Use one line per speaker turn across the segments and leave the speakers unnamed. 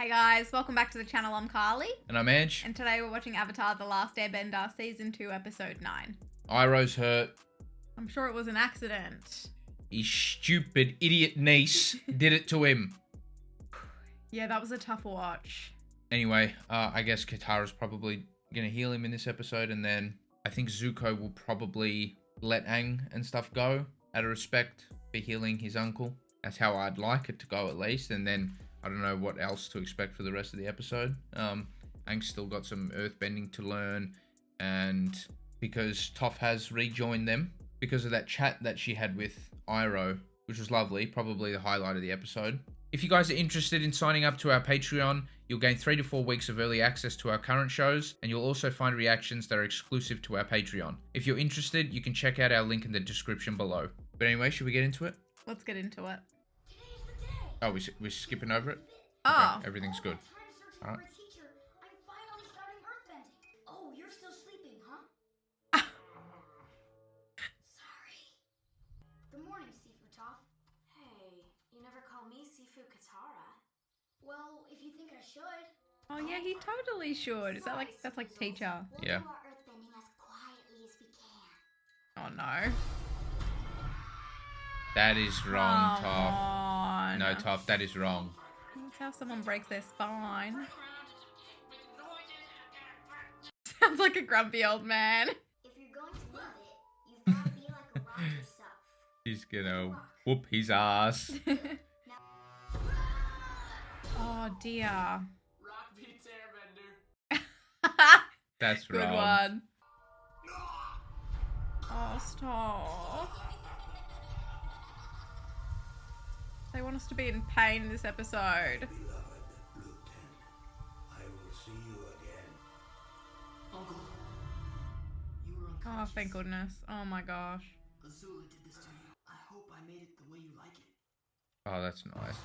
Hey guys, welcome back to the channel. I'm Carly.
And I'm Ange.
And today we're watching Avatar The Last Airbender Season 2 Episode 9.
Iroh's hurt.
I'm sure it was an accident.
His stupid idiot niece did it to him.
Yeah, that was a tough watch.
Anyway, I guess Katara's probably going to heal him in this episode. And then I think Zuko will probably let Aang and stuff go out of respect for healing his uncle. That's how I'd like it to go at least. And then I don't know what else to expect for the rest of the episode. Aang's still got some earthbending to learn. And because Toph has rejoined them because of that chat that she had with Iroh, which was lovely, probably the highlight of the episode. If you guys are interested in signing up to our Patreon, you'll gain 3 to 4 weeks of early access to our current shows, and you'll also find reactions that are exclusive to our Patreon. If you're interested, you can check out our link in the description below. But anyway, should we get into it?
Let's get into it.
Oh, we're skipping over it?
Oh.
Okay, everything's good. All right.
Oh, you're still sleeping, huh? Sorry. Good morning, Sifu Toph. Hey, you never call me Sifu Katara. Well, if you think I should.
Oh yeah, he totally should. Is that like, that's like teacher?
Yeah.
We'll do our earthbending as quietly as we can.
Oh no.
That is wrong,
Come
Toph.
on.
No, Toph, that is wrong.
That's how someone breaks their spine. Sounds like a grumpy old man.
If you're going to love it, you've got to be like a rock yourself.
He's gonna whoop his ass.
Oh dear.
Rock beats Airbender.
That's
Good
wrong.
one. Oh, stop. They want us to be in pain in this episode.
Beloved Lieutenant, I will see you again.
Uncle, you were
Oh,
unconscious.
thank goodness. Oh my gosh.
Azula did this to you. I hope I made it the way you like it.
Oh, that's nice.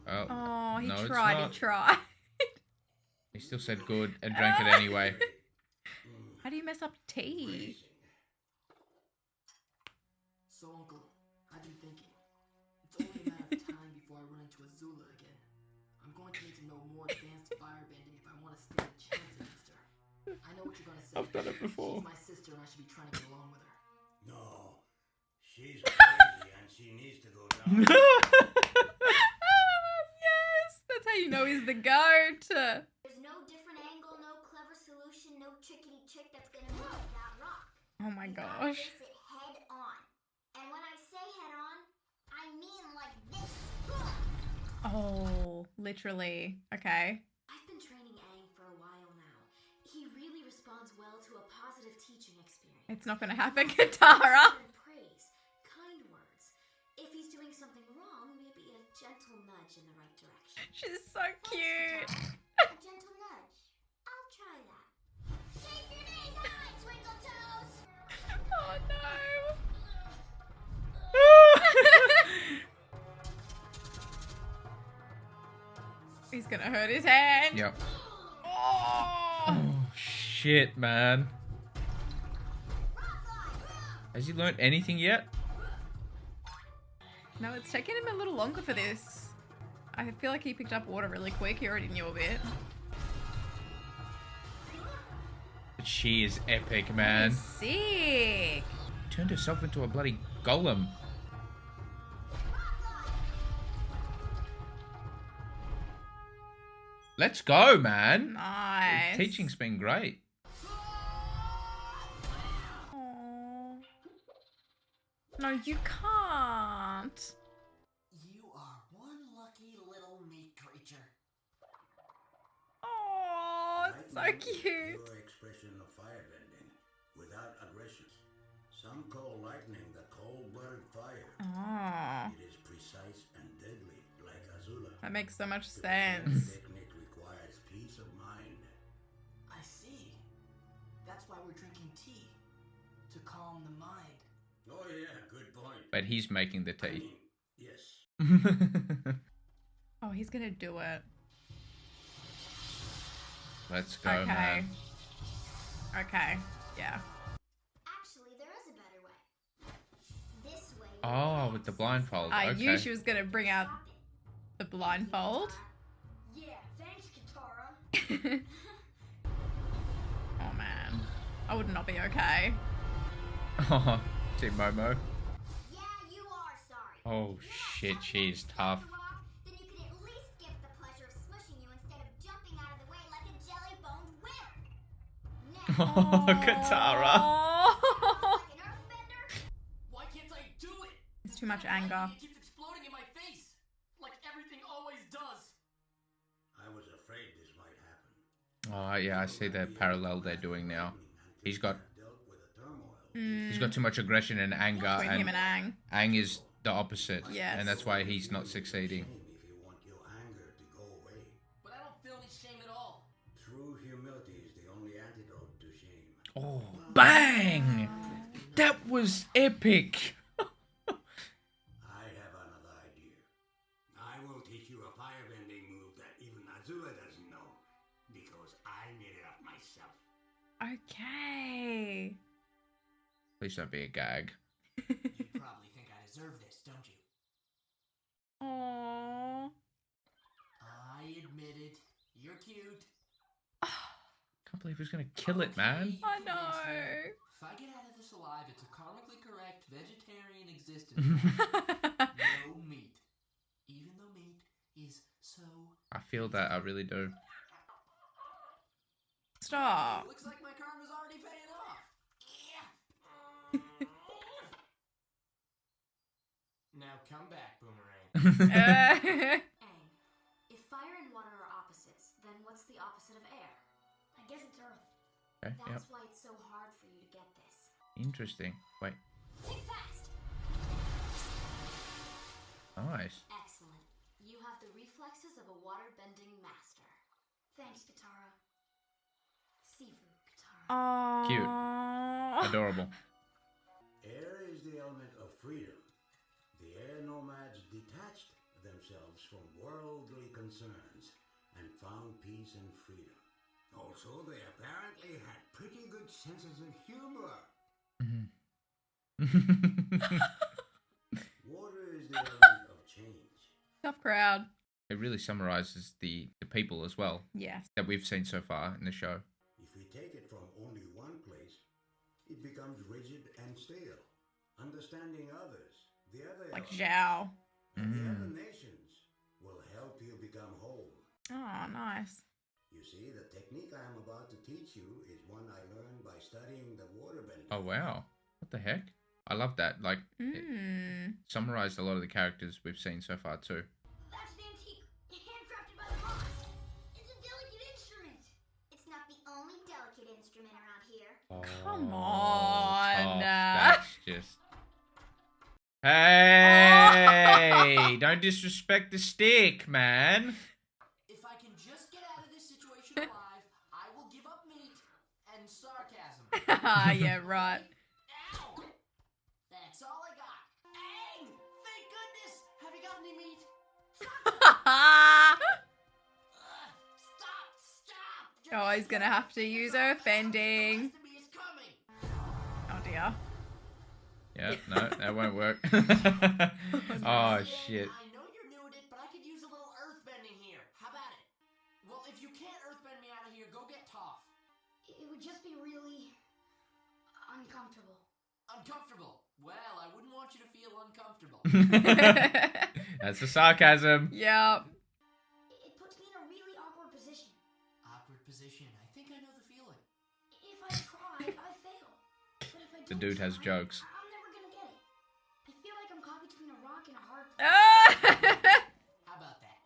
Oh,
Oh, he
no, it's
tried,
not.
he tried.
He still said good and drank it anyway.
How do you mess up tea?
So, Uncle, I've been thinking. It's only a matter of time before I run into Azula again. I'm going to need to know more advanced firebending if I want to stand a chance against her. I know what you're going to say.
I've done it before.
She's my sister and I should be trying to get along with her.
No, she's crazy and she needs to go down.
Yes, that's how you know he's the goat.
There's no different angle, no clever solution, no trickety trick that's gonna move that rock.
Oh my
You gotta
gosh.
face it head on. And when I say head on, I mean like this.
Oh, literally. Okay.
I've been training Aang for a while now. He really responds well to a positive teaching experience.
It's not gonna happen, Katara.
And praise, kind words. If he's doing something wrong, maybe a gentle nudge in the right direction.
She's so cute.
A gentle nudge. I'll try that. Shape your knees high, twinkle toes.
Oh no. He's gonna hurt his hand.
Yep.
Oh.
Oh, shit, man. Has he learned anything yet?
No, it's taking him a little longer for this. I feel like he picked up water really quick. He already knew a bit.
But she is epic, man.
Sick.
Turned herself into a bloody golem. Let's go, man.
Nice.
Teaching's been great.
Aw. No, you can't.
You are one lucky little meat creature.
Oh, it's so
Lightning is
cute.
Your expression of firebending without aggression. Some call lightning the cold-blooded fire.
Oh,
It is precise and deadly, like Azula.
that makes so much
The
sense.
technique requires peace of mind.
I see. That's why we're drinking tea. To calm the mind.
Oh yeah, good point.
But he's making the
I
tea.
mean, yes.
Oh, he's gonna do it.
Let's go,
Okay.
man.
Okay. Yeah.
Actually, there is a better way. This way.
Oh, with the blindfold.
I
Okay.
knew she was gonna bring out the blindfold.
Yeah,
Oh man, I would not be okay.
Oh, see Momo.
Yeah, you are sorry.
Oh
If you're not
shit,
tough
she's
enough to
tough.
stand the rock, then you could at least give the pleasure of smushing you instead of jumping out of the way like a jelly-boned wimp. Now,
Oh, Katara.
like an earthbender?
Why can't I do it?
It's too much anger.
It keeps exploding in my face, like everything always does.
I was afraid this might happen.
Oh yeah, I see the parallel they're doing now. He's got
Dealt with the turmoil.
he's got too much aggression and anger,
Between him and Aang.
Aang is the opposite.
Yes.
And that's why he's not succeeding.
Shame if you want your anger to go away.
But I don't feel any shame at all.
True humility is the only antidote to shame.
Oh, bang! That was epic.
I have another idea. I will teach you a firebending move that even Azula doesn't know, because I made it up myself.
Okay.
Please don't be a gag.
You probably think I deserve this, don't you?
Aww.
I admit it. You're cute.
Can't believe he's gonna kill it, man.
I know.
If I get out of this alive, it's a karmically correct vegetarian existence. No meat. Even though meat is so...
I feel that, I really do.
Stop.
Looks like my karma's already paying off. Now come back, Boomerang.
Aang, if fire and water are opposites, then what's the opposite of air?
I guess it's Earth.
Okay, yep.
That's why it's so hard for you to get this.
Interesting. Wait.
Think fast!
Nice.
Excellent. You have the reflexes of a water-bending master.
Thanks, Katara. Sifu, Katara.
Aww.
Cute. Adorable.
Air is the element of freedom. The air nomads detached themselves from worldly concerns and found peace and freedom. Also, they apparently had pretty good senses of humor. Water is the element of change.
Tough crowd.
It really summarizes the people as well
Yes.
that we've seen so far in the show.
If we take it from only one place, it becomes rigid and stale. Understanding others, the other
Like
elements,
Zhao.
and the other nations will help you become whole.
Oh, nice.
You see, the technique I am about to teach you is one I learned by studying the waterbending.
Oh wow. What the heck? I love that. Like, it summarized a lot of the characters we've seen so far too.
That's an antique, handcrafted by the boss. It's a delicate instrument.
It's not the only delicate instrument around here.
Come
Oh,
on.
That's just... Hey! Don't disrespect the stick, man.
If I can just get out of this situation alive, I will give up meat and sarcasm.
Yeah, right.
Ow! That's all I got. Aang! Thank goodness! Have you got any meat? Stop!
Oh, he's gonna have to use earthbending.
The rest of me is coming.
Oh dear.
Yeah, no, that won't work. Oh, shit.
I know you're new at it, but I could use a little earthbending here. How about it? Well, if you can't earthbend me out of here, go get Toph.
It would just be really uncomfortable.
Uncomfortable. Well, I wouldn't want you to feel uncomfortable.
That's the sarcasm.
Yep.
It puts me in a really awkward position.
Awkward position. I think I know the feeling.
If I try, I fail. But if I
The
don't
dude has
try,
jokes.
I'm never gonna get it. I feel like I'm caught between a rock and a hard place.
How about that?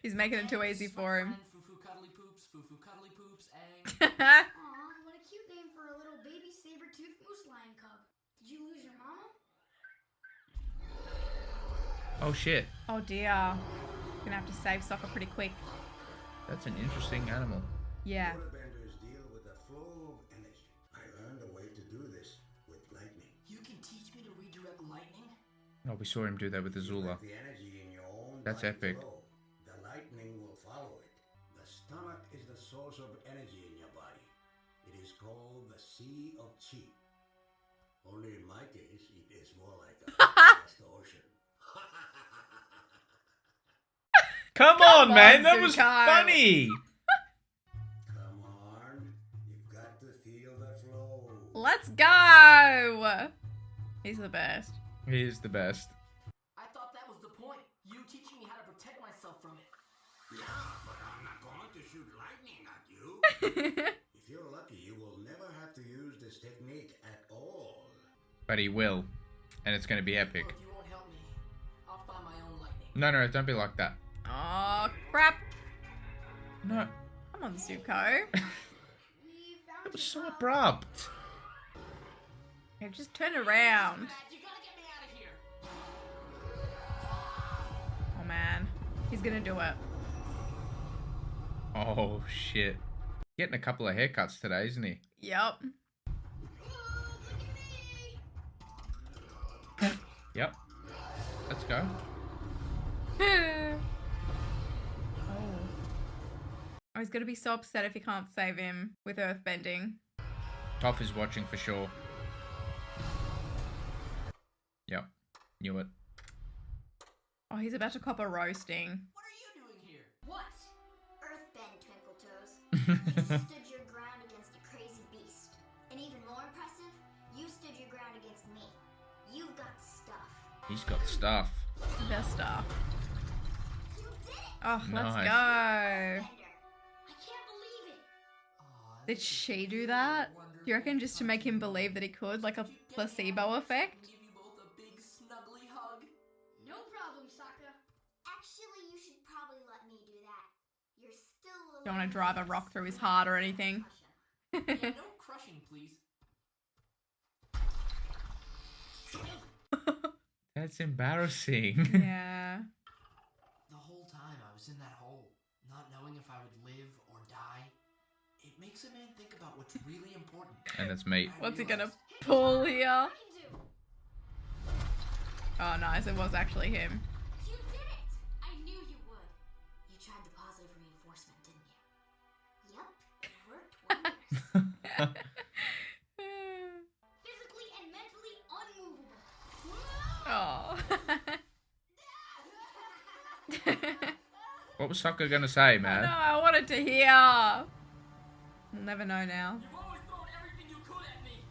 He's making it too easy for him.
Fufu cuddly poops, Aang.
Aw, what a cute name for a little baby saber-toothed moose lion cub. Did you lose your mama?
Oh, shit.
Oh dear. Gonna have to save Sokka pretty quick.
That's an interesting animal.
Yeah.
Waterbenders deal with the flow of energy. I learned a way to do this with lightning.
You can teach me to redirect lightning?
Oh, we saw him do that with Azula.
Let the energy in your own
That's
body
epic.
flow. The lightning will follow it. The stomach is the source of energy in your body. It is called the Sea of Chi. Only in my case, it is more like a vast ocean.
Come on, man. That was
Zuko.
funny.
Let's go! He's the best.
He is the best.
I thought that was the point. You teaching me how to protect myself from it.
Yeah, but I'm not going to shoot lightning at you. If you're lucky, you will never have to use this technique at all.
But he will. And it's going to be epic.
Look, you won't help me. I'll find my own lightning.
No, don't be like that.
Oh, crap.
No.
Come on, Zuko.
It was so abrupt.
Okay, just turn around.
You gotta get me out of here.
Oh, man. He's gonna do it.
Oh, shit. Getting a couple of haircuts today, isn't he?
Yep.
Yep. Let's go.
Oh, he's gonna be so upset if he can't save him with earthbending.
Toph is watching for sure. Yep. Knew it.
Oh, he's about to cop a roasting.
What are you doing here?
What? Earthbend, Twinkle Toes. You stood your ground against a crazy beast. And even more impressive, you stood your ground against me. You've got stuff.
He's got stuff.
The best stuff.
You did it!
Oh, let's
Nice.
go.
Earthbender. I can't believe it.
Aw,
Did she do that? Do you reckon just to make him believe that he could? Like a placebo effect?
Give you both a big snuggly hug.
No problem, Sokka.
Actually, you should probably let me do that. You're still a
Don't want to
little
drive a rock through his heart or anything.
Yeah, no crushing, please.
That's embarrassing.
Yeah.
The whole time I was in that hole, not knowing if I would live or die, it makes a man think about what's really important.
And that's me.
What's he gonna pull here?
I can do.
Oh, nice. It was actually him.
You did it! I knew you would. You tried the positive reinforcement, didn't you? Yep, it worked wonders.
Physically and mentally unmovable.
Oh.
What was Sokka gonna say,
No,
man?
I wanted to hear. We'll never know now.
You've always thrown everything you could at me.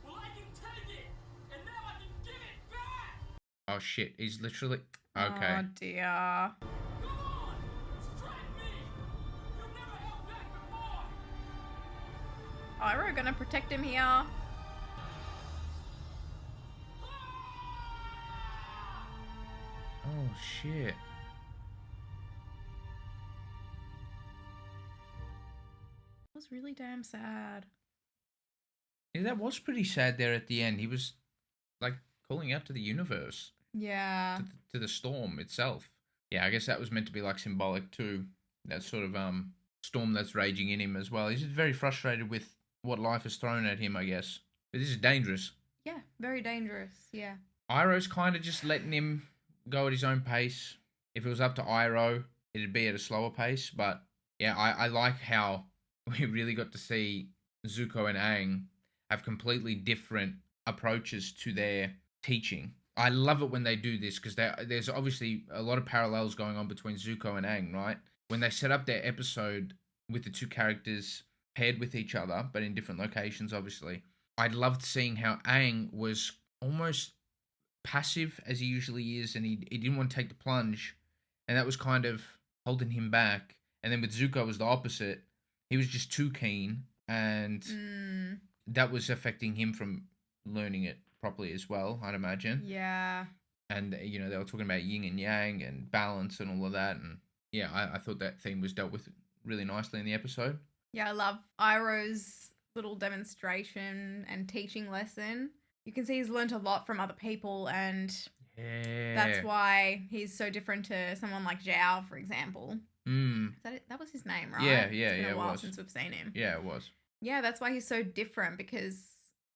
Well, I can take it, and now I can give it back.
Oh shit, he's literally... Okay.
Oh, dear.
Come on, strike me. You've never held back before.
Iroh gonna protect him here.
Oh shit.
That was really damn sad.
Yeah, that was pretty sad there at the end. He was, like, calling out to the universe.
Yeah.
To the storm itself. Yeah, I guess that was meant to be, like, symbolic too. That sort of, storm that's raging in him as well. He's just very frustrated with what life has thrown at him, I guess. But this is dangerous.
Yeah, very dangerous. Yeah.
Iroh's kind of just letting him go at his own pace. If it was up to Iroh, it'd be at a slower pace. But yeah, I like how we really got to see Zuko and Aang have completely different approaches to their teaching. I love it when they do this because there's obviously a lot of parallels going on between Zuko and Aang, right? When they set up their episode with the two characters paired with each other, but in different locations, obviously, I loved seeing how Aang was almost passive as he usually is, and he didn't want to take the plunge, and that was kind of holding him back. And then with Zuko was the opposite. He was just too keen, and that was affecting him from learning it properly as well, I'd imagine.
Yeah.
And, you know, they were talking about yin and yang and balance and all of that, and yeah, I thought that theme was dealt with really nicely in the episode.
Yeah, I love Iroh's little demonstration and teaching lesson. You can see he's learnt a lot from other people, and
Yeah.
that's why he's so different to someone like Zhao, for example. That was his name, right?
Yeah,
It's been a
it
while
was.
since we've seen him.
Yeah, it was.
Yeah, that's why he's so different, because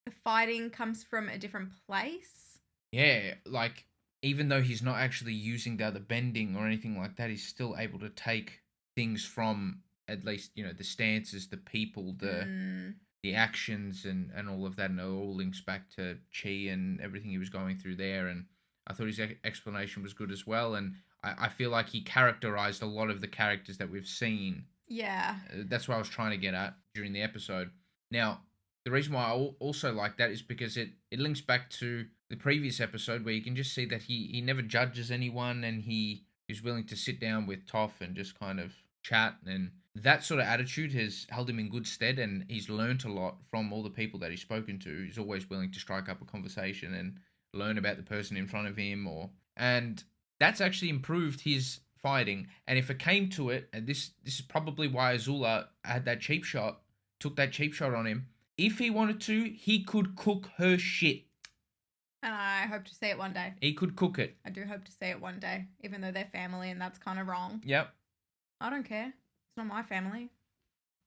the fighting comes from a different place.
Yeah, like, even though he's not actually using the other bending or anything like that, he's still able to take things from, at least, you know, the stances, the people, the actions and all of that, and it all links back to Chi and everything he was going through there. And I thought his explanation was good as well, and I feel like he characterized a lot of the characters that we've seen.
Yeah.
That's what I was trying to get at during the episode. Now, the reason why I also like that is because it links back to the previous episode where you can just see that he never judges anyone, and he is willing to sit down with Toph and just kind of chat, and that sort of attitude has held him in good stead, and he's learnt a lot from all the people that he's spoken to. He's always willing to strike up a conversation and learn about the person in front of him, and that's actually improved his fighting. And if it came to it, and this is probably why Azula took that cheap shot on him. If he wanted to, he could cook her shit.
And I hope to see it one day.
He could cook it.
I do hope to see it one day, even though they're family and that's kind of wrong.
Yep.
I don't care. It's not my family.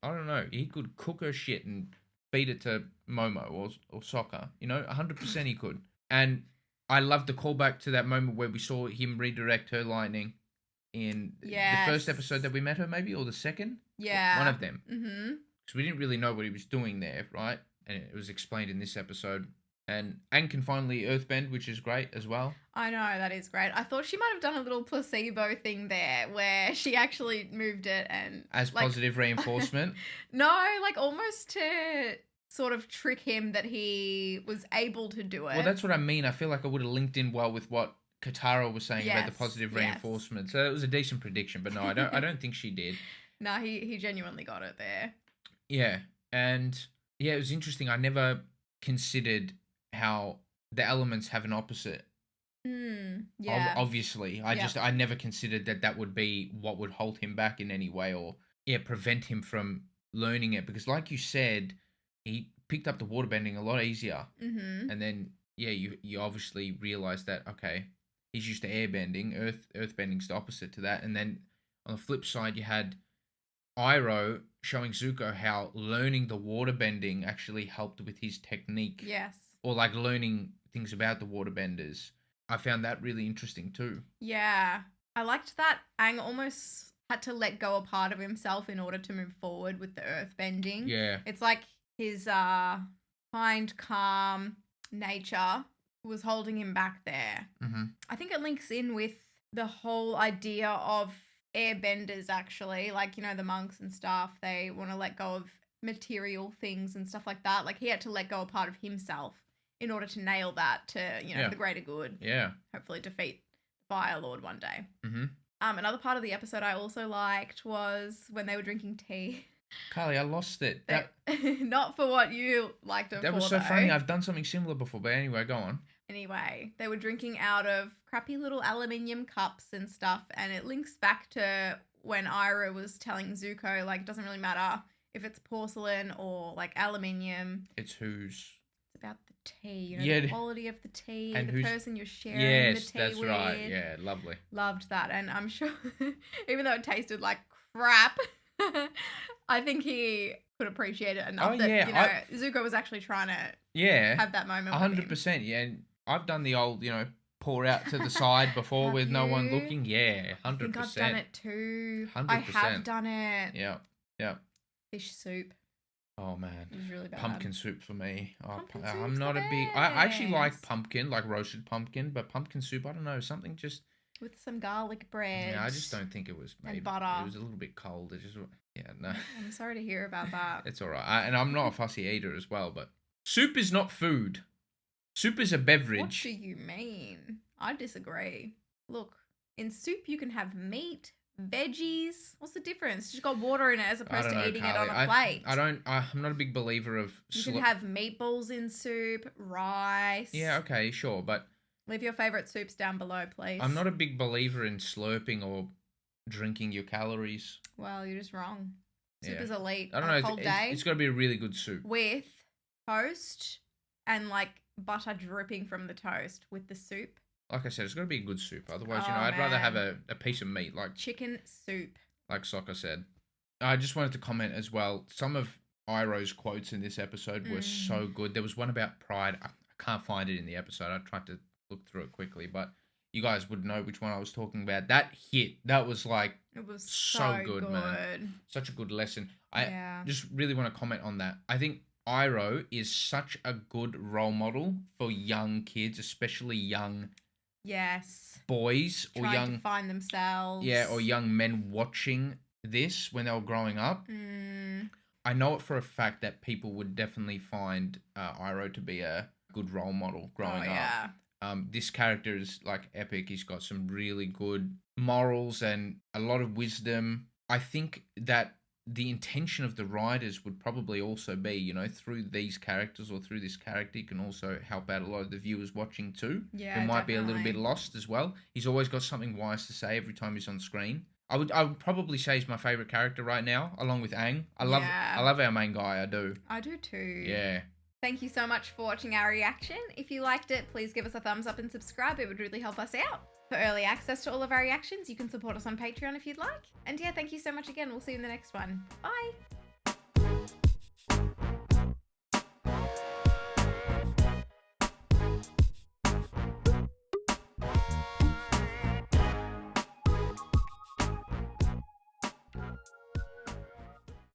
I don't know. He could cook her shit and feed it to Momo or Sokka. 100% he could. And I love the callback to that moment where we saw him redirect her lightning in the first episode that we met her, maybe, or the second?
Yeah.
One of them.
Mm-hmm.
Because we didn't really know what he was doing there, right? And it was explained in this episode. And Aang can finally earthbend, which is great as well.
I know, that is great. I thought she might have done a little placebo thing there where she actually moved it and...
As positive reinforcement?
No, almost to sort of trick him that he was able to do it.
Well, that's what I mean. I feel like I would have linked in well with what Katara was saying about the positive reinforcement. So it was a decent prediction, but no, I don't think she did.
No, he genuinely got it there.
Yeah, and yeah, it was interesting. I never considered how the elements have an opposite.
Yeah.
Obviously, I never considered that would be what would hold him back in any way, or prevent him from learning it. Because, like you said, he picked up the waterbending a lot easier, and then you obviously realize that okay, he's used to airbending. Earthbending's the opposite to that. And then on the flip side, you had Iroh showing Zuko how learning the waterbending actually helped with his technique.
Yes.
Or learning things about the waterbenders. I found that really interesting too.
Yeah. I liked that Aang almost had to let go a part of himself in order to move forward with the earthbending.
Yeah.
It's like his kind, calm nature was holding him back there.
Mm-hmm.
I think it links in with the whole idea of airbenders, actually. The monks and stuff, they want to let go of material things and stuff like that. He had to let go a part of himself in order to nail that to, for the greater good.
Yeah.
Hopefully defeat Fire Lord one day.
Mm-hmm.
Another part of the episode I also liked was when they were drinking tea.
Carly, I lost it.
Not for what you liked it for,
that was so funny. I've done something similar before, but anyway, go on.
Anyway, they were drinking out of crappy little aluminium cups and stuff, and it links back to when Iroh was telling Zuko, it doesn't really matter if it's porcelain or, aluminium.
It's whose?
It's about the tea, the quality of the tea,
and
the person you're sharing the tea
that's
with.
right. Yeah, lovely.
Loved that, and I'm sure, even though it tasted like crap, I think he could appreciate it enough Zuko was actually trying to have that moment
100%, yeah. And I've done the old, pour out to the side before with no one looking. Yeah, 100%.
I think I've done it too.
100%.
I have done it.
Yeah.
Fish soup.
Oh, man.
It was really bad.
Pumpkin soup for me.
I'm
not a big... I actually like pumpkin, roasted pumpkin, but pumpkin soup, I don't know, something just...
With some garlic bread.
Yeah, I just don't think it was made...
And butter.
It was a little bit cold. It just... Yeah, no.
I'm sorry to hear about that.
It's all right. And I'm not a fussy eater as well, but... Soup is not food. Soup is a beverage.
What do you mean? I disagree. Look, in soup you can have meat, veggies. What's the difference? You've got water in it as opposed to eating
Carly.
it on a plate.
I'm not a big believer of...
You can have meatballs in soup, rice.
Yeah, okay, sure, but...
Leave your favourite soups down below, please.
I'm not a big believer in slurping or drinking your calories.
Well, you're just wrong. Soup is elite.
I don't know. It's got to be a really good soup.
With toast and butter dripping from the toast with the soup.
Like I said, it's got to be a good soup. Otherwise, I'd rather have a piece of meat
chicken soup.
Like Sokka said. I just wanted to comment as well. Some of Iroh's quotes in this episode were so good. There was one about pride. I can't find it in the episode. I tried to look through it quickly, but you guys would know which one I was talking about. That hit. That was
it was so good,
man. Such a good lesson. I just really want to comment on that. I think Iroh is such a good role model for young kids, especially young boys or
trying to find themselves.
Yeah, or young men watching this when they were growing up. I know it for a fact that people would definitely find Iroh to be a good role model growing up. This character is like epic. He's got some really good morals and a lot of wisdom. I think that the intention of the writers would probably also be, you know, through these characters or through this character, you can also help out a lot of the viewers watching too.
Yeah,
who might be a little bit
definitely.
lost as well. He's always got something wise to say every time he's on screen. I would probably say he's my favorite character right now, along with Aang. I
Yeah.
love our main guy. I do.
I do too.
Yeah.
Thank you so much for watching our reaction. If you liked it, please give us a thumbs up and subscribe. It would really help us out. For early access to all of our reactions, you can support us on Patreon if you'd like. And yeah, thank you so much again. We'll see you in the next one. Bye.